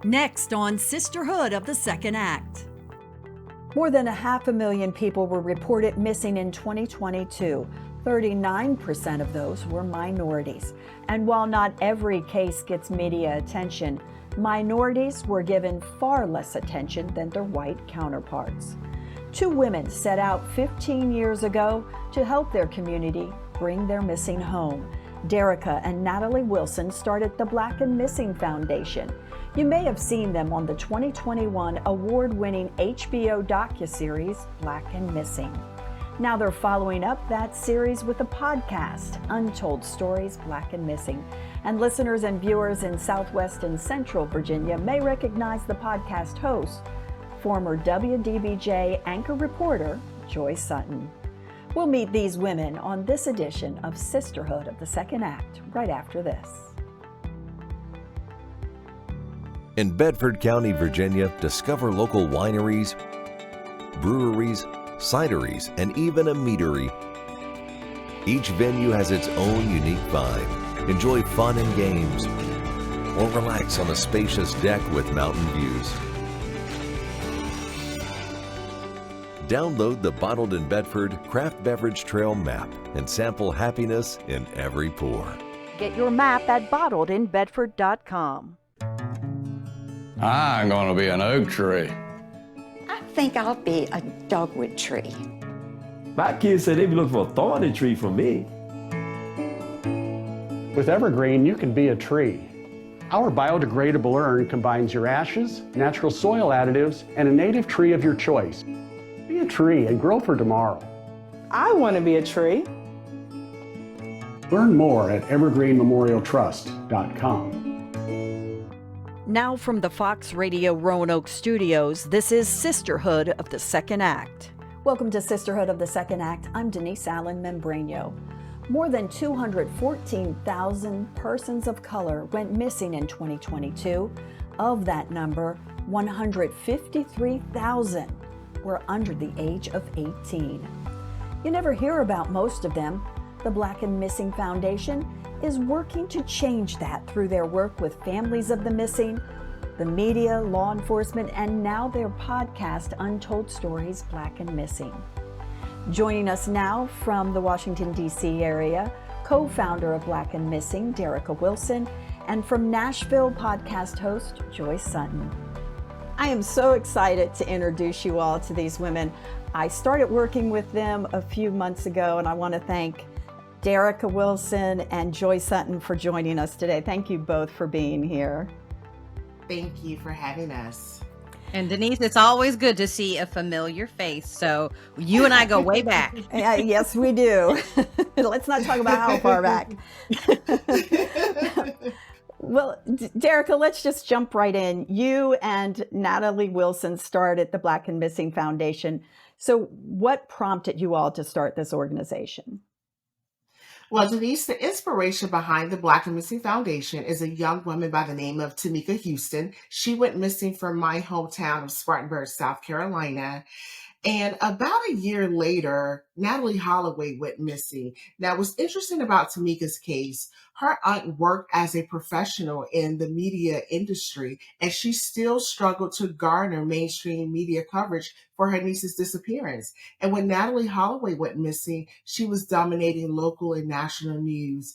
Next on Sisterhood of the Second Act. More than 500,000 people were reported missing in 2022. 39% of those were minorities. And while not every case gets media attention, minorities were given far less attention than their white counterparts. Two women set out 15 years ago to help their community bring their missing home. Derrica and Natalie Wilson started the Black and Missing Foundation. You may have seen them on the 2021 award-winning HBO docu-series Black and Missing. Now they're following up that series with a podcast, Untold Stories, Black and Missing. And listeners and viewers in Southwest and Central Virginia may recognize the podcast host, former WDBJ anchor reporter, Joy Sutton. We'll meet these women on this edition of Sisterhood of the Second Act right after this. In Bedford County, Virginia, discover local wineries, breweries, cideries, and even a meadery. Each venue has its own unique vibe. Enjoy fun and games, or relax on a spacious deck with mountain views. Download the Bottled in Bedford Craft Beverage Trail map and sample happiness in every pour. Get your map at bottledinbedford.com. I'm going to be an oak tree. I think I'll be a dogwood tree. My kids said they'd be looking for a thorny tree from me. With Evergreen, you can be a tree. Our biodegradable urn combines your ashes, natural soil additives, and a native tree of your choice. Be a tree and grow for tomorrow. I want to be a tree. Learn more at evergreenmemorialtrust.com. Now from the Fox Radio Roanoke studios, this is Sisterhood of the Second Act. Welcome to Sisterhood of the Second Act. I'm Denise Allen Membrano. More than 214,000 persons of color went missing in 2022. Of that number, 153,000 were under the age of 18. You never hear about most of them. The Black and Missing Foundation is working to change that through their work with families of the missing, the media, law enforcement, and now their podcast, Untold Stories, Black and Missing. Joining us now from the Washington, D.C. area, co-founder of Black and Missing, Derrica Wilson, and from Nashville, podcast host, Joy Sutton. I am so excited to introduce you all to these women. I started working with them a few months ago, and I want to thank Derrica Wilson and Joy Sutton for joining us today. Thank you both for being here. Thank you for having us. And Denise, it's always good to see a familiar face. So you and I go way back. Yes, we do. Let's not talk about how far back. Well, Derrica, let's just jump right in. You and Natalie Wilson started the Black and Missing Foundation. So what prompted you all to start this organization? Well, Denise, the inspiration behind the Black and Missing Foundation is a young woman by the name of Tamika Houston. She went missing from my hometown of Spartanburg, South Carolina. And about a year later, Natalie Holloway went missing. Now, what's interesting about Tamika's case, her aunt worked as a professional in the media industry, and she still struggled to garner mainstream media coverage for her niece's disappearance. And when Natalie Holloway went missing, she was dominating local and national news.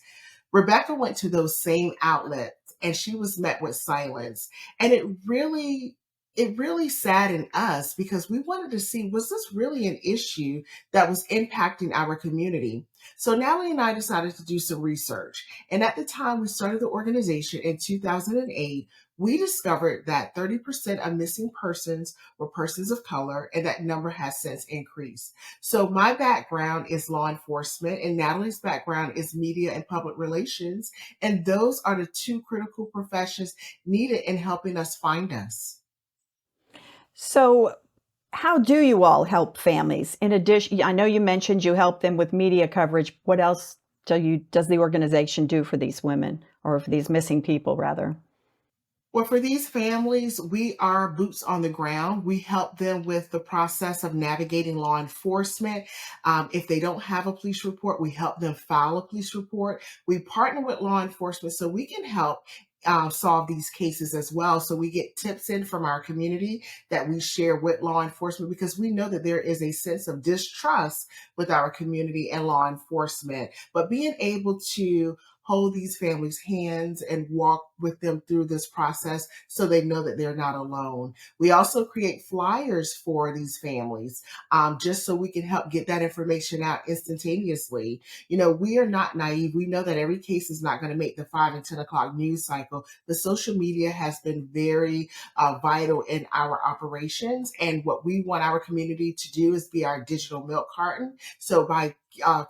Rebecca went to those same outlets, and she was met with silence. And it really saddened us because we wanted to see, was this really an issue that was impacting our community? So Natalie and I decided to do some research. And at the time we started the organization in 2008, we discovered that 30% of missing persons were persons of color, and that number has since increased. So my background is law enforcement, and Natalie's background is media and public relations. And those are the two critical professions needed in helping us find us. So how do you all help families? In addition, I know you mentioned you help them with media coverage. What else does the organization do for these women, or for these missing people, rather? Well, for these families, we are boots on the ground. We help them with the process of navigating law enforcement. If they don't have a police report, we help them file a police report. We partner with law enforcement so we can help solve these cases as well. So we get tips in from our community that we share with law enforcement, because we know that there is a sense of distrust with our community and law enforcement. But being able to hold these families' hands and walk with them through this process so they know that they're not alone. We also create flyers for these families, just so we can help get that information out instantaneously. You know, we are not naive. We know that every case is not going to make the 5 and 10 o'clock news cycle. The social media has been very vital in our operations. And what we want our community to do is be our digital milk carton. So by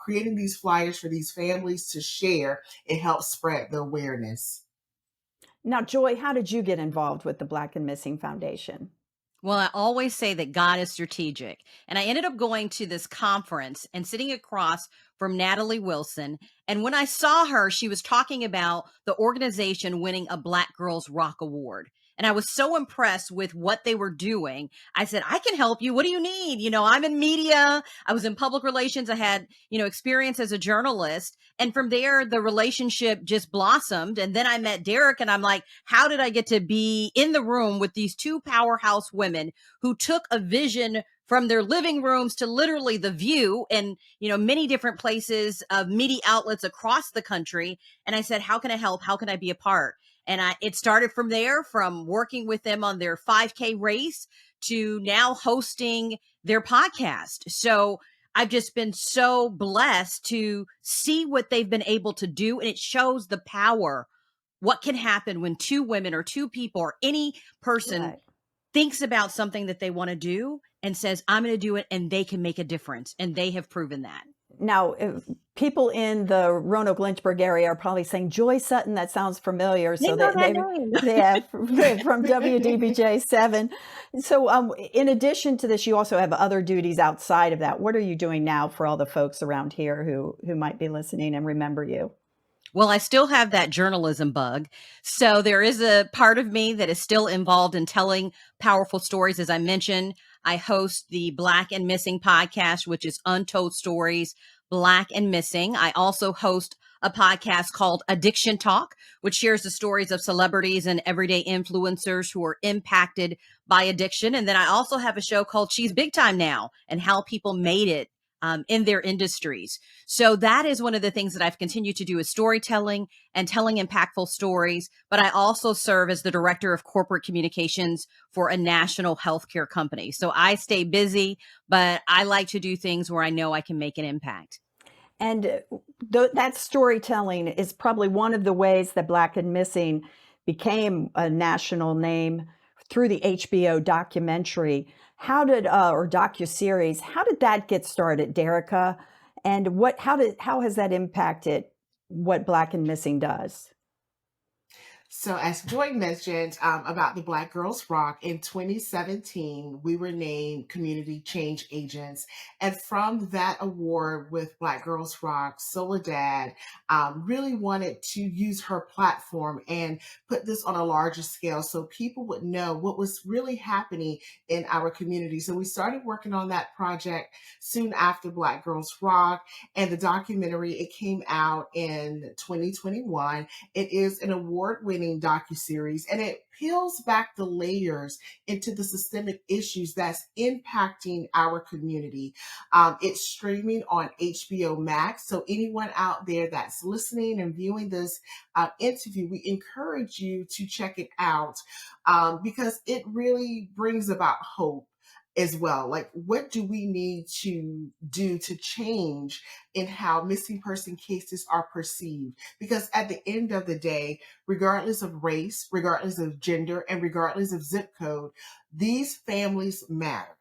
creating these flyers for these families to share, it helps spread the awareness. Now, Joy, how did you get involved with the Black and Missing Foundation? Well, I always say that God is strategic. And I ended up going to this conference and sitting across from Natalie Wilson. And when I saw her, she was talking about the organization winning a Black Girls Rock Award. And I was so impressed with what they were doing. I said, I can help you. What do you need? You know, I'm in media. I was in public relations. I had, experience as a journalist. And from there, the relationship just blossomed. And then I met Derrica, and I'm like, how did I get to be in the room with these two powerhouse women who took a vision from their living rooms to literally The View and, many different places of media outlets across the country. And I said, how can I help? How can I be a part? And it started from there, from working with them on their 5K race to now hosting their podcast. So I've just been so blessed to see what they've been able to do. And it shows the power, what can happen when two women or two people or any person thinks about something that they want to do and says, I'm going to do it, and they can make a difference. And they have proven that. Now, people in the Roanoke-Lynchburg area are probably saying, Joy Sutton, that sounds familiar. So they from WDBJ7. So in addition to this, you also have other duties outside of that. What are you doing now for all the folks around here who might be listening and remember you? Well, I still have that journalism bug. So there is a part of me that is still involved in telling powerful stories. As I mentioned, I host the Black and Missing podcast, which is Untold Stories, Black and Missing. I also host a podcast called Addiction Talk, which shares the stories of celebrities and everyday influencers who are impacted by addiction. And then I also have a show called She's Big Time Now, and how people made it in their industries. So that is one of the things that I've continued to do, is storytelling and telling impactful stories. But I also serve as the director of corporate communications for a national healthcare company. So I stay busy, but I like to do things where I know I can make an impact. And that storytelling is probably one of the ways that Black and Missing became a national name through the HBO documentary. Or docu-series, how did that get started, Derrica? And how has that impacted what Black and Missing does? So as Joy mentioned about the Black Girls Rock, in 2017, we were named Community Change Agents. And from that award with Black Girls Rock, Soledad really wanted to use her platform and put this on a larger scale so people would know what was really happening in our community. So we started working on that project soon after Black Girls Rock, and the documentary, it came out in 2021. It is an award-winning docu-series, and it peels back the layers into the systemic issues that's impacting our community. It's streaming on HBO Max. So anyone out there that's listening and viewing this interview, we encourage you to check it out because it really brings about hope as well. Like, what do we need to do to change in how missing person cases are perceived? Because at the end of the day, regardless of race, regardless of gender, and regardless of zip code, these families matter.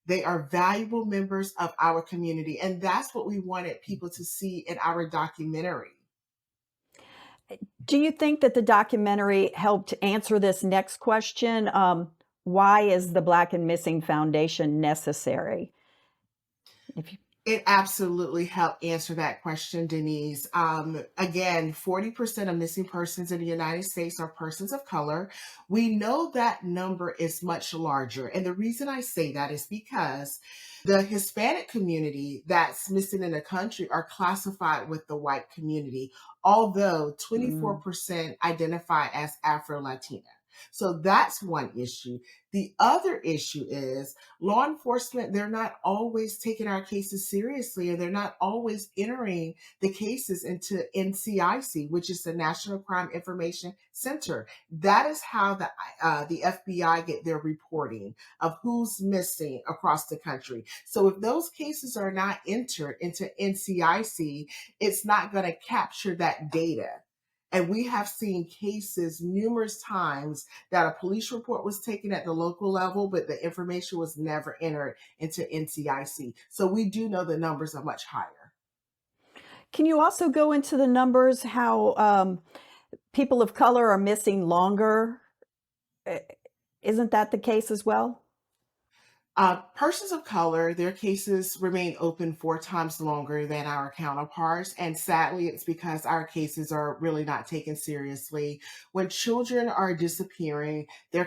They are valuable members of our community. And that's what we wanted people to see in our documentary. Do you think that the documentary helped answer this next question? Why is the Black and Missing Foundation necessary? It absolutely helped answer that question, Denise. Again, 40% of missing persons in the United States are persons of color. We know that number is much larger. And the reason I say that is because the Hispanic community that's missing in the country are classified with the white community, although 24% identify as Afro-Latina. So that's one issue. The other issue is law enforcement, they're not always taking our cases seriously, and they're not always entering the cases into NCIC, which is the National Crime Information Center. That is how the FBI get their reporting of who's missing across the country. So if those cases are not entered into NCIC, it's not going to capture that data. And we have seen cases numerous times that a police report was taken at the local level, but the information was never entered into NCIC. So we do know the numbers are much higher. Can you also go into the numbers, how people of color are missing longer? Isn't that the case as well? Persons of color, their cases remain open 4 times longer than our counterparts. And sadly, it's because our cases are really not taken seriously. When children are disappearing, their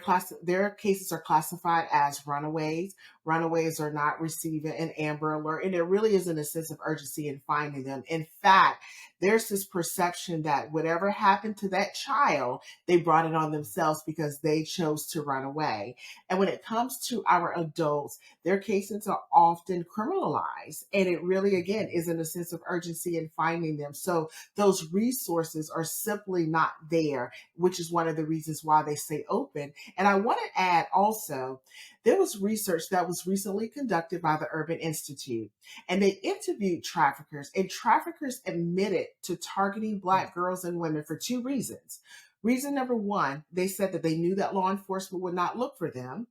cases are classified as runaways. Runaways are not receiving an Amber Alert, and there really isn't a sense of urgency in finding them. In fact, there's this perception that whatever happened to that child, they brought it on themselves because they chose to run away. And when it comes to our adults, their cases are often criminalized. And it really, again, isn't a sense of urgency in finding them. So those resources are simply not there, which is one of the reasons why they stay open. And I want to add also, there was research that was recently conducted by the Urban Institute, and they interviewed traffickers, and traffickers admitted to targeting Black girls and women for 2 reasons. Reason number 1, they said that they knew that law enforcement would not look for them.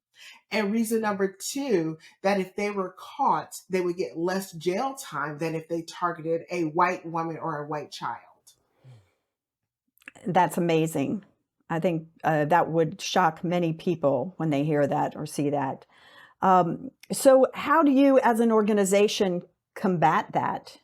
And reason number 2, that if they were caught, they would get less jail time than if they targeted a white woman or a white child. That's amazing. I think that would shock many people when they hear that or see that. So how do you as an organization combat that?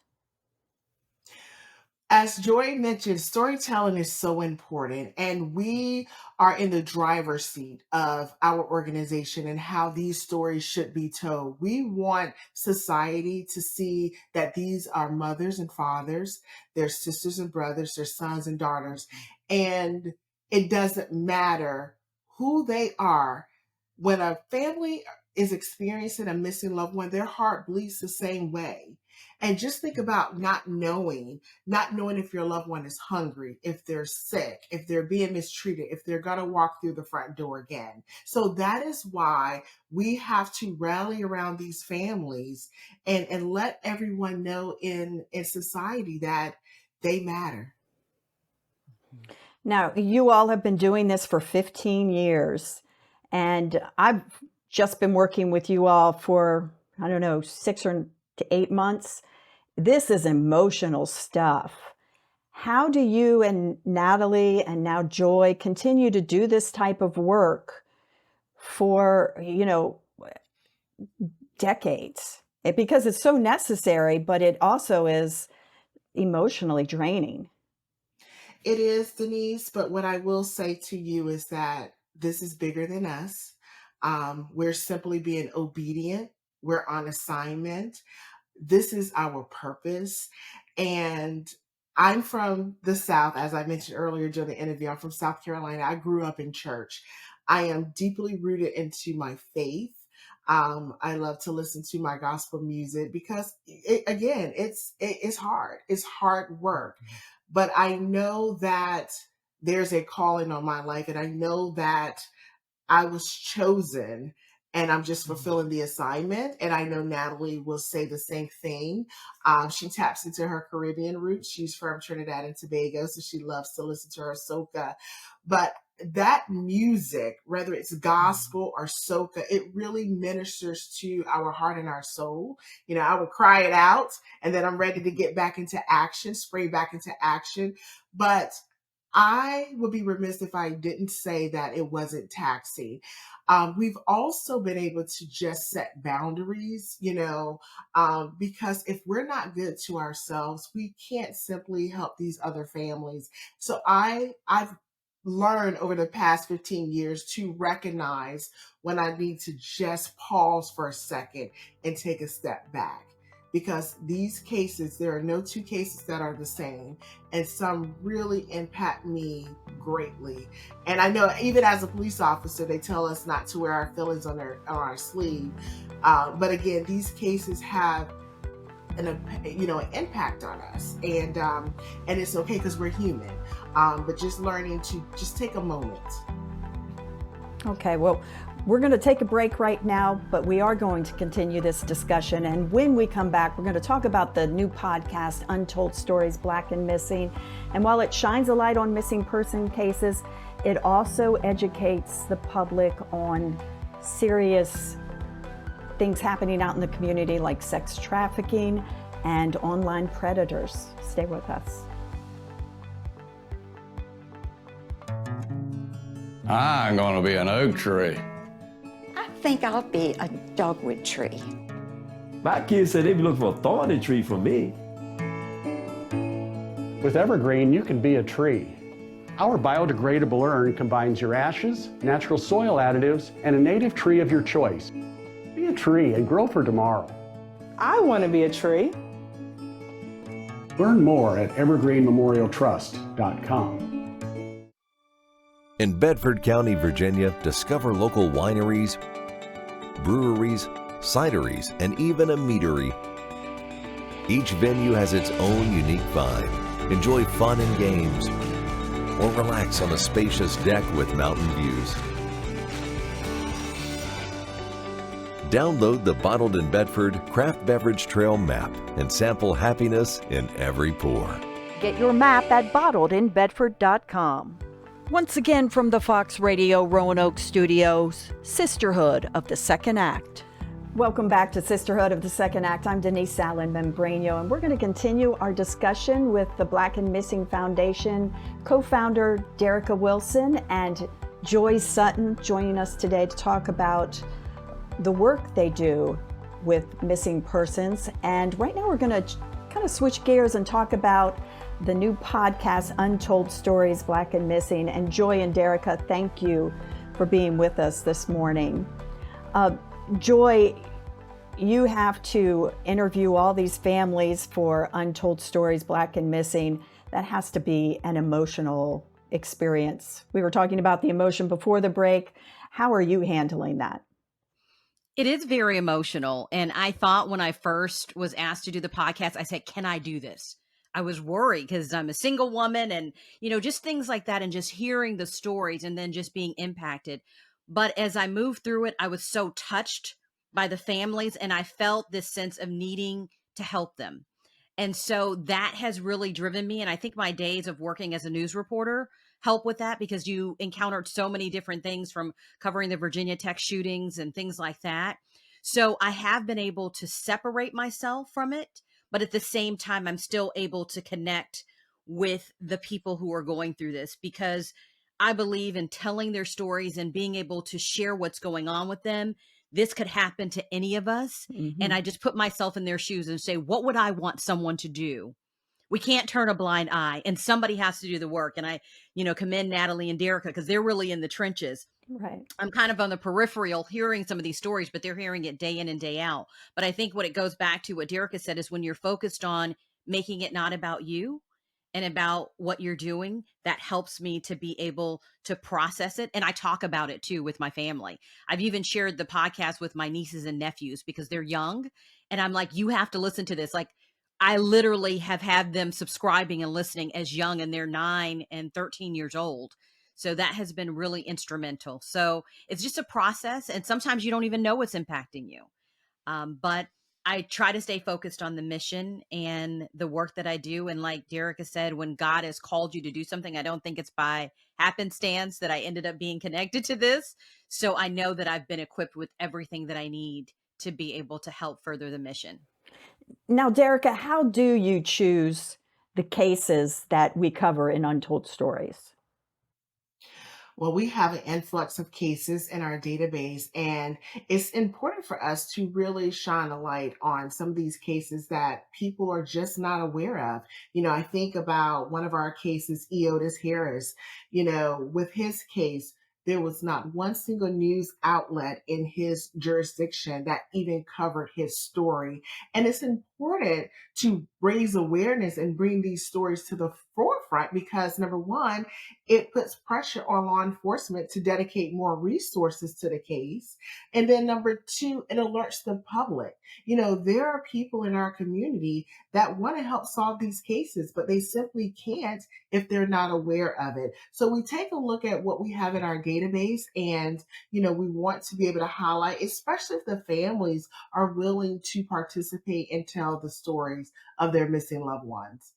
As Joy mentioned, storytelling is so important, and we are in the driver's seat of our organization and how these stories should be told. We want society to see that these are mothers and fathers, their sisters and brothers, their sons and daughters, and it doesn't matter who they are. When a family is experiencing a missing loved one, their heart bleeds the same way. And just think about not knowing if your loved one is hungry, if they're sick, if they're being mistreated, if they're going to walk through the front door again. So that is why we have to rally around these families and let everyone know in society that they matter. Now, you all have been doing this for 15 years, and I've just been working with you all for, I don't know, 6 to 8 months. This is emotional stuff. How do you and Natalie and now Joy continue to do this type of work for, decades? Because it's so necessary, but it also is emotionally draining. It is, Denise, but what I will say to you is that this is bigger than us. We're simply being obedient. We're on assignment. This is our purpose. And I'm from the South, as I mentioned earlier during the interview. I'm from South Carolina. I grew up in church. I am deeply rooted into my faith. I love to listen to my gospel music because, it's hard. It's hard work. But I know that there's a calling on my life, and I know that I was chosen, and I'm just fulfilling the assignment. And I know Natalie will say the same thing. She taps into her Caribbean roots. She's from Trinidad and Tobago, so she loves to listen to her soca. But that music, whether it's gospel or soca, it really ministers to our heart and our soul. I would cry it out, and then I'm ready to get back into action, spring back into action. But I would be remiss if I didn't say that it wasn't taxing. We've also been able to just set boundaries, because if we're not good to ourselves, we can't simply help these other families. So I've learned over the past 15 years to recognize when I need to just pause for a second and take a step back. Because these cases, there are no two cases that are the same, and some really impact me greatly. And I know even as a police officer, they tell us not to wear our feelings on our sleeve. But again, these cases have an impact on us, and it's okay because we're human. But just learning to just take a moment. Okay, well, we're going to take a break right now, but we are going to continue this discussion. And when we come back, we're going to talk about the new podcast, Untold Stories, Black and Missing. And while it shines a light on missing person cases, it also educates the public on serious things happening out in the community like sex trafficking and online predators. Stay with us. I'm going to be an oak tree. I think I'll be a dogwood tree. My kids say they be looking for a thorny tree from me. With Evergreen, you can be a tree. Our biodegradable urn combines your ashes, natural soil additives, and a native tree of your choice. Be a tree and grow for tomorrow. I want to be a tree. Learn more at evergreenmemorialtrust.com. In Bedford County, Virginia, discover local wineries, breweries, cideries, and even a meadery. Each venue has its own unique vibe. Enjoy fun and games, or relax on a spacious deck with mountain views. Download the Bottled in Bedford Craft Beverage Trail map and sample happiness in every pour. Get your map at bottledinbedford.com. Once again from the Fox Radio Roanoke Studios, Sisterhood of the Second Act. Welcome back to Sisterhood of the Second Act. I'm Denise Allen Membreño, and we're going to continue our discussion with the Black and Missing Foundation co-founder Derrica Wilson and Joy Sutton joining us today to talk about the work they do with missing persons. And right now we're going to kind of switch gears and talk about the new podcast, Untold Stories, Black and Missing. And Joy and Derrica, thank you for being with us this morning. Joy, you have to interview all these families for Untold Stories, Black and Missing. That has to be an emotional experience. We were talking about the emotion before the break. How are you handling that? It is very emotional. And I thought when I first was asked to do the podcast, I said, can I do this? I was worried because I'm a single woman and, just things like that, and just hearing the stories and then just being impacted. But as I moved through it, I was so touched by the families, and I felt this sense of needing to help them. And so that has really driven me. And I think my days of working as a news reporter help with that, because you encountered so many different things, from covering the Virginia Tech shootings and things like that. So I have been able to separate myself from it, but at the same time, I'm still able to connect with the people who are going through this, because I believe in telling their stories and being able to share what's going on with them. This could happen to any of us. Mm-hmm. And I just put myself in their shoes and say, what would I want someone to do? We can't turn a blind eye, and somebody has to do the work. And I, commend Natalie and Derrica, because they're really in the trenches. Right. I'm kind of on the peripheral hearing some of these stories, but they're hearing it day in and day out. But I think what it goes back to, what Derrica said, is when you're focused on making it not about you and about what you're doing, that helps me to be able to process it. And I talk about it too with my family. I've even shared the podcast with my nieces and nephews because they're young. And I'm like, you have to listen to this. Like, I literally have had them subscribing and listening as young, and they're 9 and 13 years old. So that has been really instrumental. So it's just a process. And sometimes you don't even know what's impacting you. But I try to stay focused on the mission and the work that I do. And like Derrica said, when God has called you to do something, I don't think it's by happenstance that I ended up being connected to this. So I know that I've been equipped with everything that I need to be able to help further the mission. Now, Derrica, how do you choose the cases that we cover in Untold Stories? Well, we have an influx of cases in our database, and it's important for us to really shine a light on some of these cases that people are just not aware of. I think about one of our cases, Eotis Harris. With his case, there was not one single news outlet in his jurisdiction that even covered his story. And it's important to raise awareness and bring these stories to the forefront because, number one, it puts pressure on law enforcement to dedicate more resources to the case. And then number two, it alerts the public. There are people in our community that want to help solve these cases, but they simply can't if they're not aware of it. So we take a look at what we have in our database and, we want to be able to highlight, especially if the families are willing to participate and tell the stories of their missing loved ones.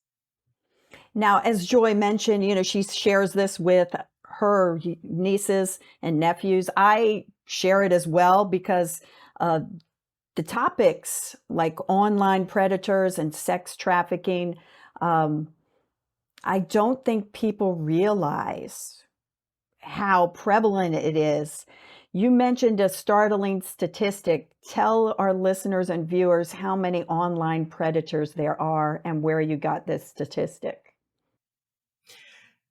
Now, as Joy mentioned, she shares this with her nieces and nephews. I share it as well because the topics like online predators and sex trafficking, I don't think people realize how prevalent it is. You mentioned a startling statistic. Tell our listeners and viewers how many online predators there are and where you got this statistic.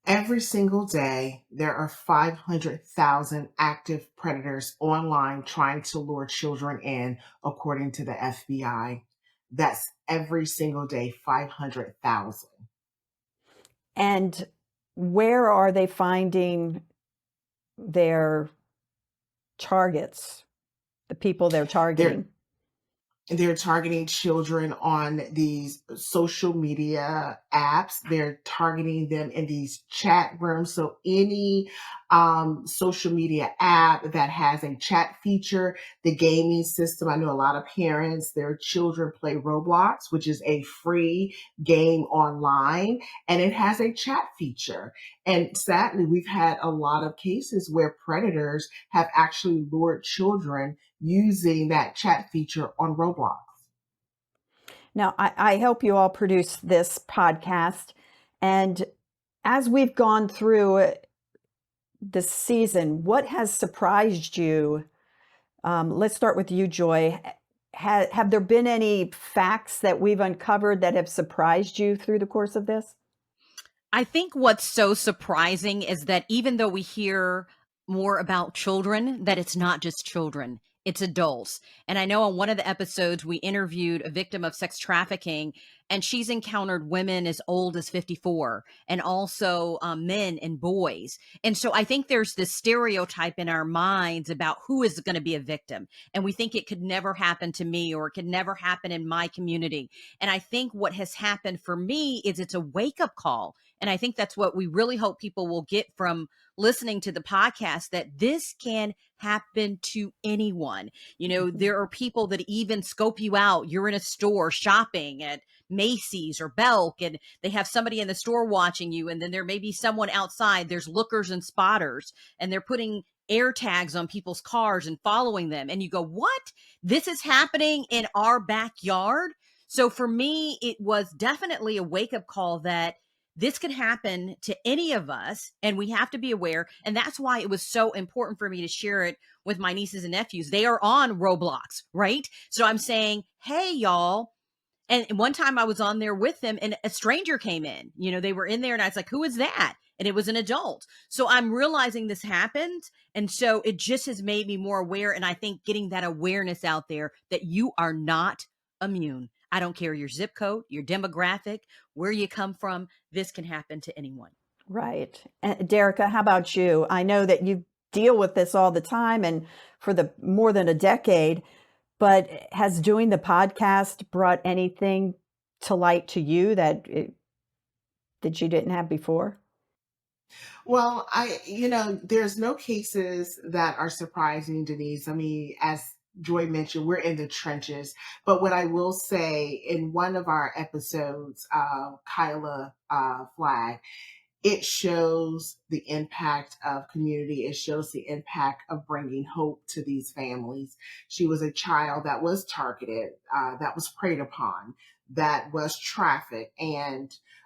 Every single day, there are 500,000 active predators online trying to lure children in, according to the FBI. That's every single day, 500,000. And where are they finding their targets, the people they're targeting? They're targeting children on these social media apps. They're targeting them in these chat rooms. So any social media app that has a chat feature, the gaming system. I know a lot of parents, their children play Roblox, which is a free game online, and it has a chat feature. And sadly, we've had a lot of cases where predators have actually lured children using that chat feature on Roblox. Now, I hope you all produce this podcast. And as we've gone through this season, what has surprised you? Let's start with you, Joy. Have there been any facts that we've uncovered that have surprised you through the course of this? I think what's so surprising is that even though we hear more about children, that it's not just children, it's adults. And I know on one of the episodes, we interviewed a victim of sex trafficking, and she's encountered women as old as 54 and also men and boys. And so I think there's this stereotype in our minds about who is going to be a victim. And we think it could never happen to me or it could never happen in my community. And I think what has happened for me is it's a wake-up call. And I think that's what we really hope people will get from listening to the podcast, that this can happen to anyone. There are people that even scope you out. You're in a store shopping at Macy's or Belk, and they have somebody in the store watching you. And then there may be someone outside. There's lookers and spotters, and they're putting air tags on people's cars and following them. And you go, what? This is happening in our backyard? So for me, it was definitely a wake-up call that this could happen to any of us, and we have to be aware. And that's why it was so important for me to share it with my nieces and nephews. They are on Roblox, right? So I'm saying, hey, y'all. And one time I was on there with them and a stranger came in. They were in there and I was like, who is that? And it was an adult. So I'm realizing this happened. And so it just has made me more aware. And I think getting that awareness out there that you are not immune. I don't care your zip code, your demographic, where you come from. This can happen to anyone. Right. And Derrica, how about you? I know that you deal with this all the time and for the more than a decade, but has doing the podcast brought anything to light to you that you didn't have before? Well, there's no cases that are surprising, Denise. I mean, as Joy mentioned, we're in the trenches. But what I will say, in one of our episodes, Kyla Flag, it shows the impact of community. It shows the impact of bringing hope to these families. She was a child that was targeted, that was preyed upon, that was trafficked. And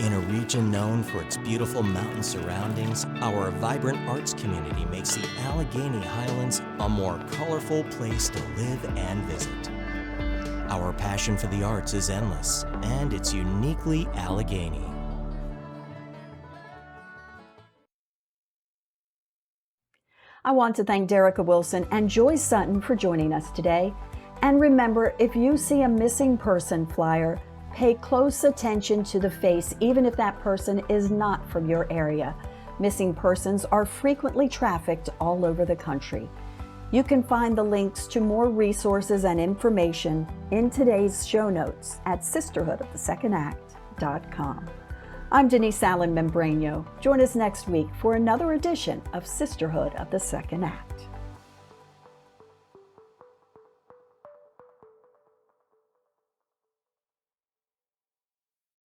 In a region known for its beautiful mountain surroundings, our vibrant arts community makes the Allegheny Highlands a more colorful place to live and visit. Our passion for the arts is endless, and it's uniquely Allegheny. I want to thank Derrica Wilson and Joy Sutton for joining us today. And remember, if you see a missing person flyer, pay close attention to the face, even if that person is not from your area. Missing persons are frequently trafficked all over the country. You can find the links to more resources and information in today's show notes at sisterhoodofthesecond-act.com. I'm Denise Allen Membrano. Join us next week for another edition of Sisterhood of the Second Act.